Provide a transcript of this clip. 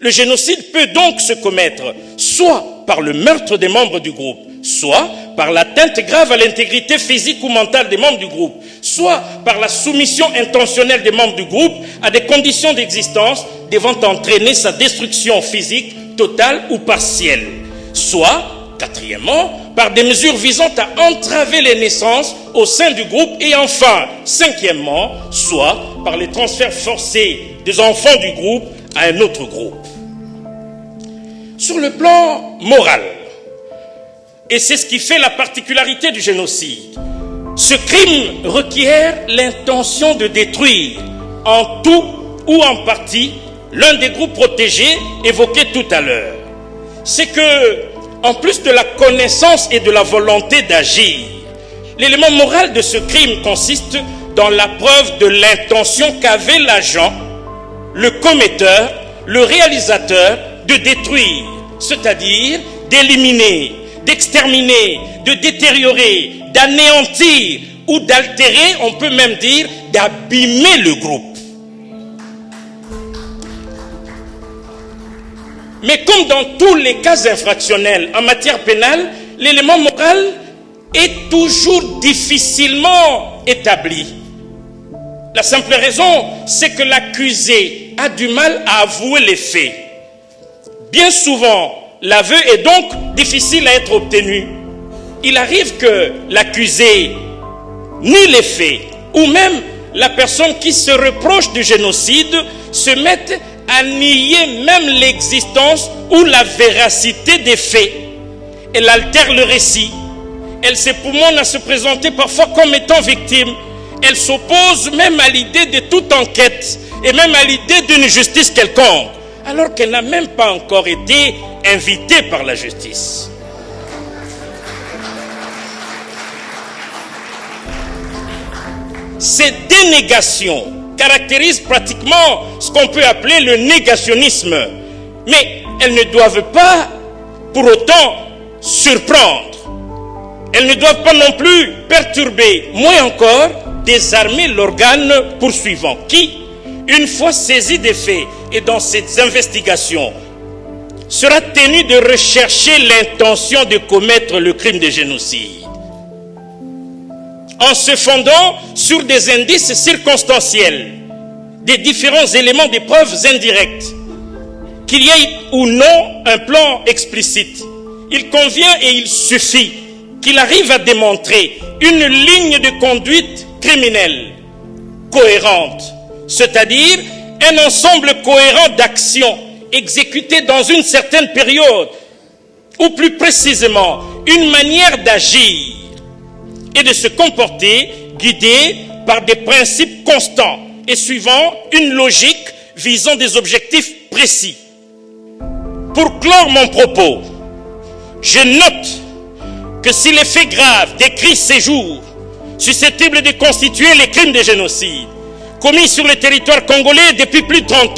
Le génocide peut donc se commettre soit par le meurtre des membres du groupe, soit par l'atteinte grave à l'intégrité physique ou mentale des membres du groupe, soit par la soumission intentionnelle des membres du groupe à des conditions d'existence devant entraîner sa destruction physique totale ou partielle, soit, quatrièmement, par des mesures visant à entraver les naissances au sein du groupe, et enfin, cinquièmement, soit par les transferts forcés des enfants du groupe à un autre groupe. Sur le plan moral, et c'est ce qui fait la particularité du génocide, ce crime requiert l'intention de détruire en tout ou en partie l'un des groupes protégés évoqués tout à l'heure. C'est que, en plus de la connaissance et de la volonté d'agir, l'élément moral de ce crime consiste dans la preuve de l'intention qu'avait l'agent, le commetteur, le réalisateur, de détruire, c'est-à-dire d'éliminer, d'exterminer, de détériorer, d'anéantir ou d'altérer, on peut même dire d'abîmer le groupe. Mais comme dans tous les cas infractionnels en matière pénale, l'élément moral est toujours difficilement établi. La simple raison, c'est que l'accusé a du mal à avouer les faits. Bien souvent, l'aveu est donc difficile à être obtenu. Il arrive que l'accusé nie les faits, ou même la personne qui se reproche du génocide se mette à nier même l'existence ou la véracité des faits. Elle altère le récit. Elle s'époumonne à se présenter parfois comme étant victime. Elle s'oppose même à l'idée de toute enquête et même à l'idée d'une justice quelconque, alors qu'elle n'a même pas encore été invitée par la justice. Ces dénégations caractérisent pratiquement ce qu'on peut appeler le négationnisme, mais elles ne doivent pas pour autant surprendre. Elles ne doivent pas non plus perturber, moins encore désarmer l'organe poursuivant qui, une fois saisi des faits et dans ces investigations, sera tenu de rechercher l'intention de commettre le crime de génocide en se fondant sur des indices circonstanciels, des différents éléments de preuves indirectes, qu'il y ait ou non un plan explicite. Il convient et il suffit qu'il arrive à démontrer une ligne de conduite criminelle cohérente, c'est-à-dire un ensemble cohérent d'actions exécutées dans une certaine période, ou plus précisément une manière d'agir et de se comporter guidée par des principes constants et suivant une logique visant des objectifs précis. Pour clore mon propos, je note que si les faits graves décrits ces jours, susceptibles de constituer les crimes de génocide commis sur le territoire congolais depuis plus de 30